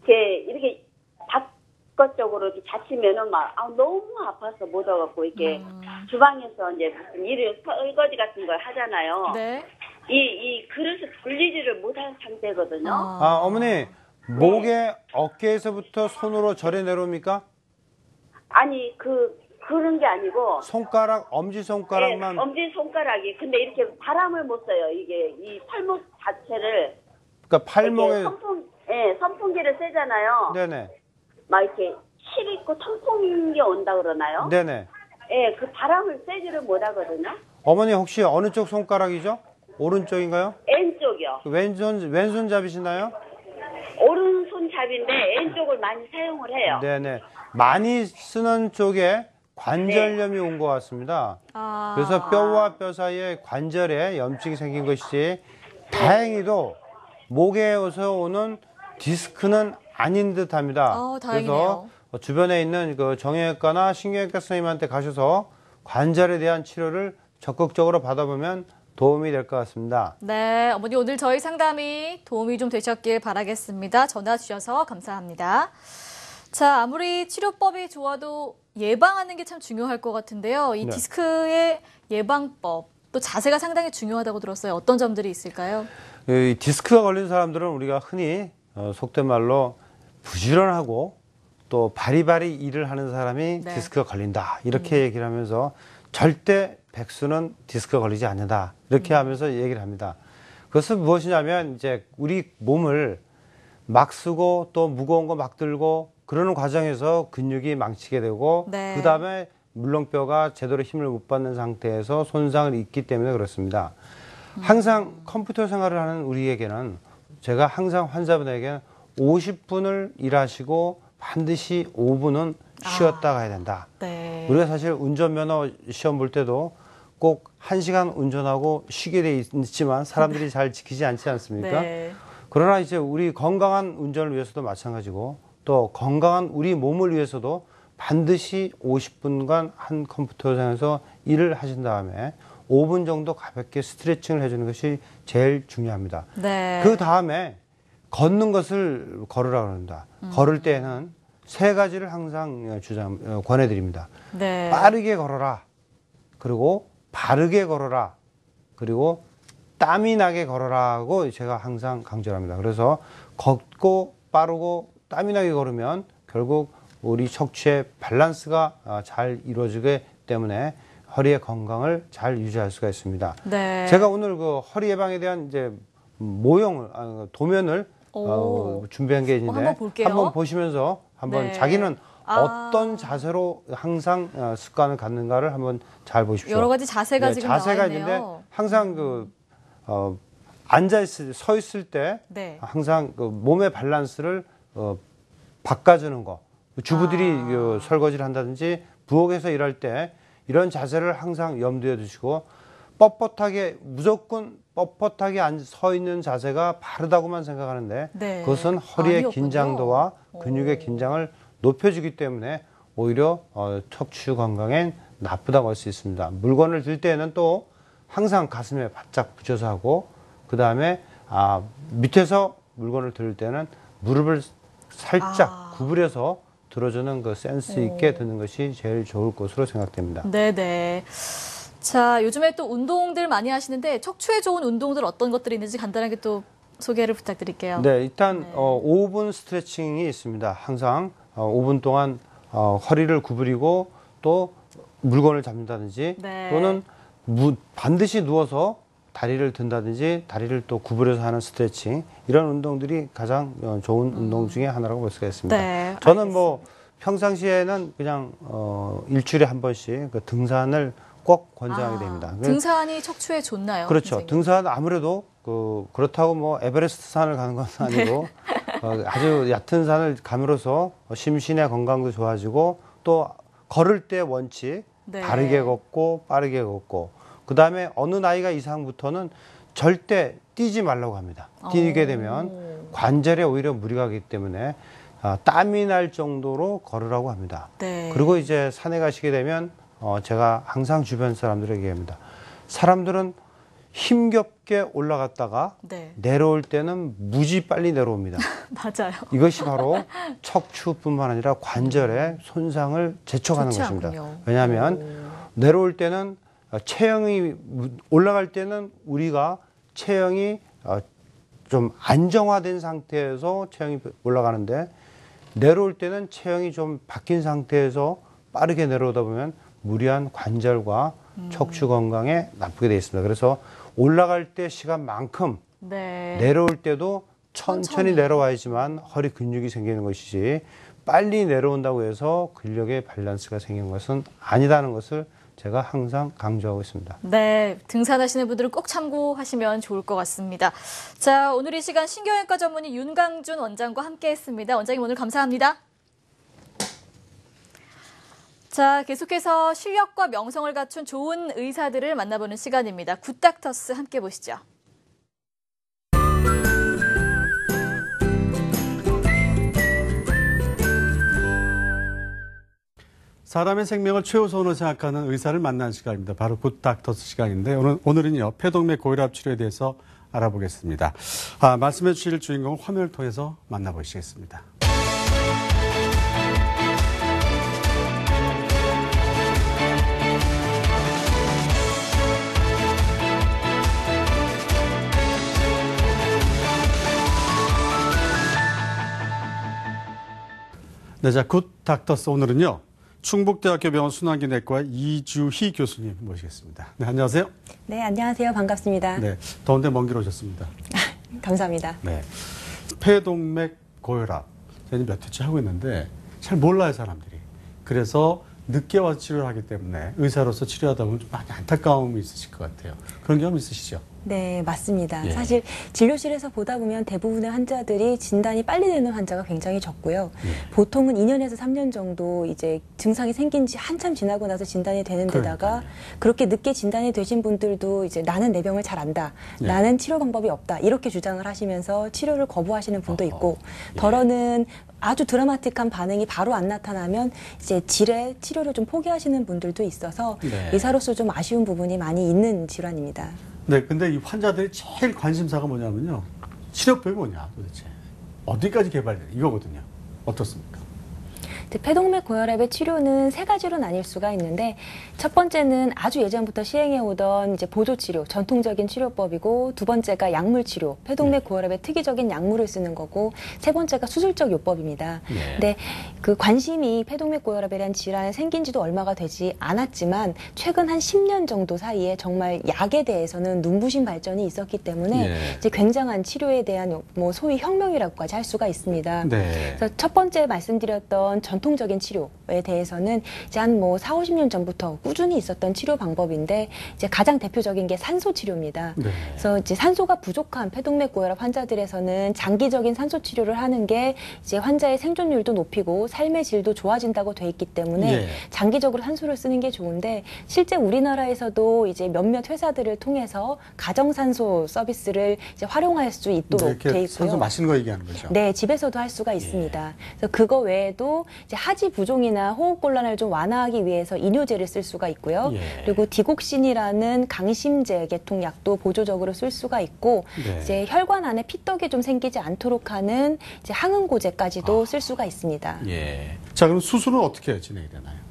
E: 이렇게 바깥쪽으로 이렇게 자치면은 너무 아파서 못 와갖고, 이렇게 주방에서 이제 무슨 일을, 설거지 같은 걸 하잖아요.
A: 네.
E: 이 그릇을 돌리지를 못한 상태거든요.
B: 어머니, 목에 어깨에서부터 손으로 절에 내려옵니까?
E: 아니, 그런 게 아니고.
B: 손가락, 엄지손가락만.
E: 네, 엄지손가락이. 근데 이렇게 바람을 못 써요. 이게, 이 팔목 자체를.
B: 그러니까 팔목에.
E: 선풍기를 쐬잖아요.
B: 네네.
E: 막 이렇게 실 있고 통풍이 온다 그러나요?
B: 네네.
E: 예, 그 바람을 쐬지를 못 하거든요.
B: 어머니 혹시 어느 쪽 손가락이죠? 오른쪽인가요?
E: 왼쪽이요.
B: 왼손잡이시나요?
E: 오른손잡인데 왼쪽을 많이 사용을 해요.
B: 네네. 많이 쓰는 쪽에 관절염이 온 것 같습니다. 그래서 뼈와 뼈 사이에 관절에 염증이 생긴 것이지 다행히도 목에서 오는 디스크는 아닌 듯합니다. 그래서 주변에 있는 그 정형외과나 신경외과 선생님한테 가셔서 관절에 대한 치료를 적극적으로 받아보면 도움이 될 것 같습니다.
A: 네, 어머니 오늘 저희 상담이 도움이 좀 되셨길 바라겠습니다. 전화 주셔서 감사합니다. 자, 아무리 치료법이 좋아도 예방하는 게 참 중요할 것 같은데요. 이 디스크의 예방법, 또 자세가 상당히 중요하다고 들었어요. 어떤 점들이 있을까요?
B: 이 디스크가 걸린 사람들은 우리가 흔히 속된 말로 부지런하고 또 바리바리 일을 하는 사람이 디스크가 걸린다. 이렇게 얘기를 하면서 절대 백수는 디스크가 걸리지 않는다. 이렇게 하면서 얘기를 합니다. 그것은 무엇이냐면 이제 우리 몸을 막 쓰고 또 무거운 거 막 들고 그러는 과정에서 근육이 망치게 되고 그 다음에 물렁뼈가 제대로 힘을 못 받는 상태에서 손상을 입기 때문에 그렇습니다. 항상 컴퓨터 생활을 하는 우리에게는 제가 항상 환자분에게 50분을 일하시고 반드시 5분은 쉬었다 가야 된다. 우리가 사실 운전면허 시험 볼 때도 꼭 1시간 운전하고 쉬게 돼 있지만 사람들이 잘 지키지 않지 않습니까? 그러나 이제 우리 건강한 운전을 위해서도 마찬가지고 또 건강한 우리 몸을 위해서도 반드시 50분간 한 컴퓨터상에서 일을 하신 다음에 5분 정도 가볍게 스트레칭을 해주는 것이 제일 중요합니다. 그 다음에 걷는 것을 걸으라고 합니다. 걸을 때는 3가지를 항상 권해드립니다. 빠르게 걸어라. 그리고 바르게 걸어라. 그리고 땀이 나게 걸어라고 제가 항상 강조를 합니다. 그래서 걷고 빠르고 땀이 나게 걸으면 결국 우리 척추의 밸런스가 잘 이루어지기 때문에 허리의 건강을 잘 유지할 수가 있습니다. 제가 오늘 그 허리 예방에 대한 이제 모형을 도면을 준비한 게 있는데 한번 보시면서 한번 자기는 어떤 자세로 항상 습관을 갖는가를 한번 잘 보십시오.
A: 여러 가지 자세가 지금
B: 자세가
A: 나와 있네요.
B: 있는데 항상 서 있을 때 항상 그 몸의 밸런스를 바꿔주는 거. 주부들이 설거지를 한다든지 부엌에서 일할 때 이런 자세를 항상 염두에 두시고 무조건 뻣뻣하게 서 있는 자세가 바르다고만 생각하는데 그것은 허리의 긴장도와 근육의 긴장을 높여주기 때문에 오히려 척추 건강엔 나쁘다고 할 수 있습니다. 물건을 들 때는 또 항상 가슴에 바짝 붙여서 하고 그 다음에 밑에서 물건을 들 때는 무릎을 살짝 구부려서 들어주는 그 센스 있게 드는 것이 제일 좋을 것으로 생각됩니다. 네네.
A: 자, 요즘에 또 운동들 많이 하시는데 척추에 좋은 운동들 어떤 것들이 있는지 간단하게 또 소개를 부탁드릴게요.
B: 네, 일단 5분 스트레칭이 있습니다. 항상 5분 동안 허리를 구부리고 또 물건을 잡는다든지 또는 반드시 누워서 다리를 든다든지 다리를 또 구부려서 하는 스트레칭 이런 운동들이 가장 좋은 운동 중에 하나라고 볼 수가 있습니다. 저는 뭐 평상시에는 그냥 일주일에 한 번씩 그 등산을 꼭 권장하게 됩니다.
A: 등산이 척추에 좋나요?
B: 그렇죠.
A: 선생님?
B: 등산 아무래도 그렇다고 뭐 에베레스트 산을 가는 건 아니고 아주 얕은 산을 감으로써 심신의 건강도 좋아지고 또 걸을 때 원칙
A: 네.
B: 바르게 걷고 빠르게 걷고 그다음에 어느 나이가 이상부터는 절대 뛰지 말라고 합니다. 뛰게 되면 관절에 오히려 무리가 가기 때문에 땀이 날 정도로 걸으라고 합니다.
A: 네.
B: 그리고 이제 산에 가시게 되면 제가 항상 주변 사람들에게 얘기합니다. 사람들은 힘겹게 올라갔다가
A: 네.
B: 내려올 때는 무지 빨리 내려옵니다.
A: 맞아요.
B: 이것이 바로 척추뿐만 아니라 관절에 손상을 제쳐가는
A: 좋지
B: 것입니다.
A: 않군요.
B: 왜냐하면 내려올 때는 체형이 올라갈 때는 우리가 체형이 좀 안정화된 상태에서 체형이 올라가는데 내려올 때는 체형이 좀 바뀐 상태에서 빠르게 내려오다 보면 무리한 관절과 척추 건강에 나쁘게 되어 있습니다. 그래서 올라갈 때 시간만큼
A: 네.
B: 내려올 때도 천천히 내려와야지만 허리 근육이 생기는 것이지 빨리 내려온다고 해서 근력의 밸런스가 생기는 것은 아니다는 것을 제가 항상 강조하고 있습니다.
A: 네, 등산하시는 분들은 꼭 참고하시면 좋을 것 같습니다. 자, 오늘 이 시간 신경외과 전문의 윤강준 원장과 함께했습니다. 원장님 오늘 감사합니다. 자, 계속해서 실력과 명성을 갖춘 좋은 의사들을 만나보는 시간입니다. 굿닥터스 함께 보시죠.
F: 사람의 생명을 최우선으로 생각하는 의사를 만나는 시간입니다. 바로 굿닥터스 시간인데 오늘은요 폐동맥 고혈압 치료에 대해서 알아보겠습니다. 말씀해 주실 주인공을 화면을 통해서 만나보시겠습니다. 네, 자, 굿닥터스 오늘은요. 충북대학교 병원 순환기내과 이주희 교수님 모시겠습니다. 네, 안녕하세요.
G: 네, 안녕하세요. 반갑습니다.
F: 네, 더운데 먼 길 오셨습니다.
G: 감사합니다.
F: 네, 폐동맥 고혈압 저희는 몇 회째 하고 있는데 잘 몰라요 사람들이. 그래서 늦게 와서 치료를 하기 때문에 의사로서 치료하다 보면 좀 많이 안타까움이 있으실 것 같아요. 그런 경험 있으시죠?
G: 네, 맞습니다.
F: 예.
G: 사실 진료실에서 보다 보면 대부분의 환자들이 진단이 빨리 되는 환자가 굉장히 적고요.
F: 예.
G: 보통은 2년에서 3년 정도 이제 증상이 생긴 지 한참 지나고 나서 진단이 되는 데다가
F: 그러니까요.
G: 그렇게 늦게 진단이 되신 분들도 이제 나는 내 병을 잘 안다.
F: 예.
G: 나는 치료 방법이 없다. 이렇게 주장을 하시면서 치료를 거부하시는 분도
F: 어허.
G: 있고
F: 예.
G: 덜어는 아주 드라마틱한 반응이 바로 안 나타나면 이제 질의 치료를 좀 포기하시는 분들도 있어서
F: 네.
G: 의사로서 좀 아쉬운 부분이 많이 있는 질환입니다.
F: 네, 근데 이 환자들이 제일 관심사가 뭐냐면요. 치료법이 뭐냐 도대체. 어디까지 개발돼 이거거든요. 어떻습니까?
G: 폐동맥 고혈압의 치료는 세 가지로 나뉠 수가 있는데 첫 번째는 아주 예전부터 시행해 오던 이제 보조 치료, 전통적인 치료법이고 두 번째가 약물 치료, 폐동맥 고혈압의 특이적인 약물을 쓰는 거고 세 번째가 수술적 요법입니다.
F: 네.
G: 근데 그 관심이 폐동맥 고혈압에 대한 질환이 생긴 지도 얼마가 되지 않았지만 최근 한 10년 정도 사이에 정말 약에 대해서는 눈부신 발전이 있었기 때문에
F: 예.
G: 이제 굉장한 치료에 대한 뭐 소위 혁명이라고까지 할 수가 있습니다.
F: 네.
G: 그래서 첫 번째 말씀드렸던 전통적인 치료에 대해서는 이제 한 뭐 4, 50년 전부터 꾸준히 있었던 치료 방법인데 이제 가장 대표적인 게 산소 치료입니다.
F: 네.
G: 그래서 이제 산소가 부족한 폐동맥 고혈압 환자들에서는 장기적인 산소 치료를 하는 게 이제 환자의 생존율도 높이고 삶의 질도 좋아진다고 돼 있기 때문에
F: 예.
G: 장기적으로 산소를 쓰는 게 좋은데 실제 우리나라에서도 이제 몇몇 회사들을 통해서 가정산소 서비스를 이제 활용할 수 있도록
F: 이렇게
G: 돼 있고요.
F: 산소 마시는 거 얘기하는 거죠?
G: 네, 집에서도 할 수가 있습니다. 그래서 그거 외에도 이제 하지 부종이나 호흡 곤란을 좀 완화하기 위해서 이뇨제를 쓸 수가 있고요.
F: 예.
G: 그리고 디곡신이라는 강심제 계통 약도 보조적으로 쓸 수가 있고
F: 네.
G: 이제 혈관 안에 피떡이 좀 생기지 않도록 하는 이제 항응고제까지도 쓸 수가 있습니다.
F: 예. 자, 그럼 수술은 어떻게 진행이 되나요?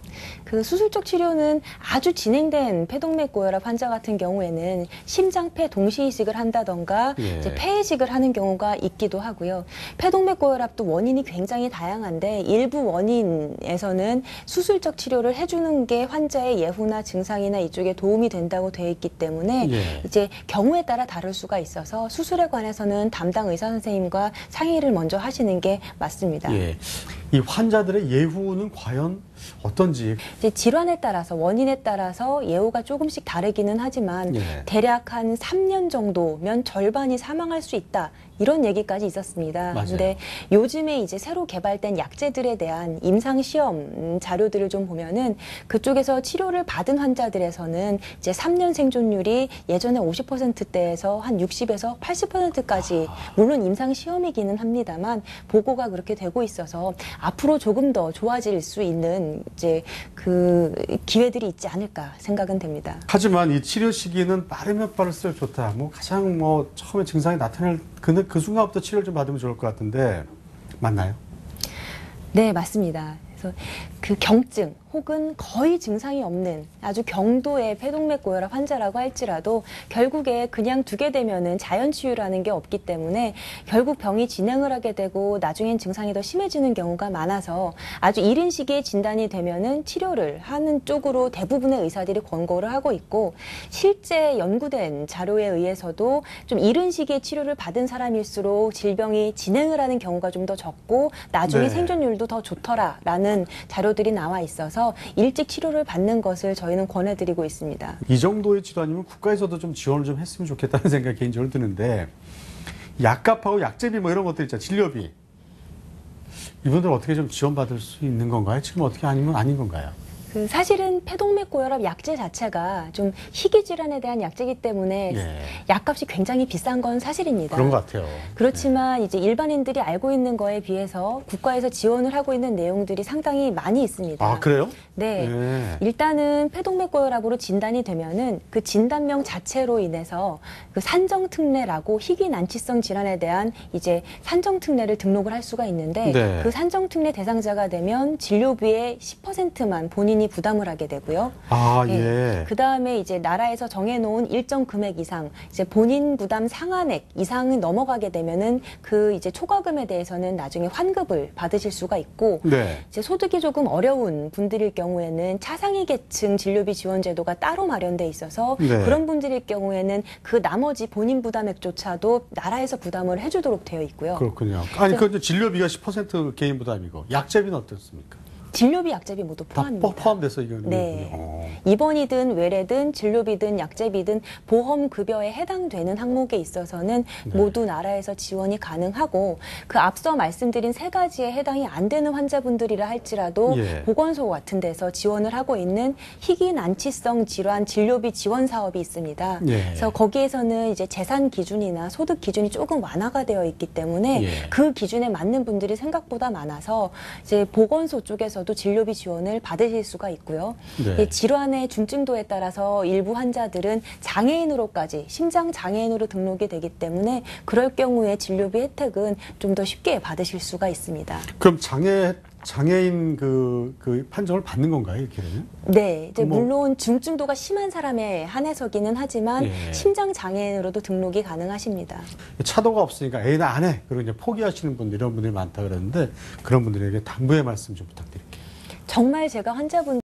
G: 그 수술적 치료는 아주 진행된 폐동맥 고혈압 환자 같은 경우에는 심장폐 동시 이식을 한다던가
F: 예.
G: 이제 폐이식을 하는 경우가 있기도 하고요. 폐동맥 고혈압도 원인이 굉장히 다양한데 일부 원인에서는 수술적 치료를 해주는 게 환자의 예후나 증상이나 이쪽에 도움이 된다고 되어 있기 때문에
F: 예.
G: 이제 경우에 따라 다를 수가 있어서 수술에 관해서는 담당 의사 선생님과 상의를 먼저 하시는 게 맞습니다.
F: 예. 이 환자들의 예후는 과연 어떤지.
G: 이제 질환에 따라서 원인에 따라서 예후가 조금씩 다르기는 하지만
F: 예.
G: 대략 한 3년 정도면 절반이 사망할 수 있다. 이런 얘기까지 있었습니다.
F: 맞아요.
G: 근데 요즘에 이제 새로 개발된 약제들에 대한 임상 시험 자료들을 좀 보면은 그쪽에서 치료를 받은 환자들에서는 이제 3년 생존율이 예전에 50%대에서 한 60에서 80%까지 물론 임상 시험이기는 합니다만 보고가 그렇게 되고 있어서 앞으로 조금 더 좋아질 수 있는 이제 그 기회들이 있지 않을까 생각은 됩니다.
F: 하지만 이 치료 시기는 빠르면 빠를수록 좋다. 뭐 가장 처음에 증상이 나타날 그 순간부터 치료를 좀 받으면 좋을 것 같은데 맞나요?
G: 네, 맞습니다. 그래서 그 경증 혹은 거의 증상이 없는 아주 경도의 폐동맥 고혈압 환자라고 할지라도 결국에 그냥 두게 되면은 자연 치유라는 게 없기 때문에 결국 병이 진행을 하게 되고 나중엔 증상이 더 심해지는 경우가 많아서 아주 이른 시기에 진단이 되면은 치료를 하는 쪽으로 대부분의 의사들이 권고를 하고 있고 실제 연구된 자료에 의해서도 좀 이른 시기에 치료를 받은 사람일수록 질병이 진행을 하는 경우가 좀 더 적고 나중에
F: 네.
G: 생존율도 더 좋더라라는 자료들이 나와 있어서 일찍 치료를 받는 것을 저희는 권해드리고 있습니다.
F: 이 정도의 질환이면 국가에서도 좀 지원을 좀 했으면 좋겠다는 생각이 개인적으로 드는데 약값하고 약제비 뭐 이런 것들 있잖아요. 진료비. 이분들 어떻게 좀 지원받을 수 있는 건가요? 지금 어떻게 아니면 아닌 건가요?
G: 그 사실은 폐동맥 고혈압 약제 자체가 좀 희귀 질환에 대한 약제이기 때문에
F: 예.
G: 약값이 굉장히 비싼 건 사실입니다.
F: 그런 것 같아요.
G: 그렇지만 이제 일반인들이 알고 있는 거에 비해서 국가에서 지원을 하고 있는 내용들이 상당히 많이 있습니다.
F: 아, 그래요?
G: 네.
F: 예.
G: 일단은 폐동맥 고혈압으로 진단이 되면은 그 진단명 자체로 인해서 그 산정특례라고 희귀 난치성 질환에 대한 이제 산정특례를 등록을 할 수가 있는데
F: 네.
G: 그 산정특례 대상자가 되면 진료비의 10%만 본인이 부담을 하게 되고요.
F: 아,
G: 예.
F: 예.
G: 그 다음에 이제 나라에서 정해놓은 일정 금액 이상, 이제 본인 부담 상한액 이상을 넘어가게 되면은 그 이제 초과금에 대해서는 나중에 환급을 받으실 수가 있고,
F: 네.
G: 이제 소득이 조금 어려운 분들일 경우에는 차상위 계층 진료비 지원 제도가 따로 마련돼 있어서
F: 네.
G: 그런 분들일 경우에는 그 나머지 본인 부담액조차도 나라에서 부담을 해주도록 되어 있고요.
F: 그렇군요. 아니, 그 진료비가 10% 개인 부담이고 약제비는 어떻습니까?
G: 진료비, 약제비 모두
F: 다
G: 포함입니다.
F: 포함돼서 이거는.
G: 네.
F: 거군요.
G: 입원이든 외래든 진료비든 약제비든 보험급여에 해당되는 항목에 있어서는
F: 네.
G: 모두 나라에서 지원이 가능하고 그 앞서 말씀드린 세 가지에 해당이 안 되는 환자분들이라 할지라도
F: 예.
G: 보건소 같은 데서 지원을 하고 있는 희귀 난치성 질환 진료비 지원 사업이 있습니다.
F: 예.
G: 그래서 거기에서는 이제 재산 기준이나 소득 기준이 조금 완화가 되어 있기 때문에
F: 예.
G: 그 기준에 맞는 분들이 생각보다 많아서 이제 보건소 쪽에서 진료비 지원을 받으실 수가 있고요.
F: 네.
G: 예, 질환의 중증도에 따라서 일부 환자들은 장애인으로까지 심장 장애인으로 등록이 되기 때문에 그럴 경우에 진료비 혜택은 좀 더 쉽게 받으실 수가 있습니다.
F: 그럼 장애인 그 판정을 받는 건가요, 이렇게 되면?
G: 네, 이제
F: 뭐-
G: 물론 중증도가 심한 사람에 한해서기는 하지만
F: 예.
G: 심장 장애인으로도 등록이 가능하십니다.
F: 차도가 없으니까 에이 나 안 해. 그리고 이제 포기하시는 분들 이런 분들이 많다 그러는데 그런 분들에게 당부의 말씀 좀 부탁드릴게요.
G: 정말 제가 환자분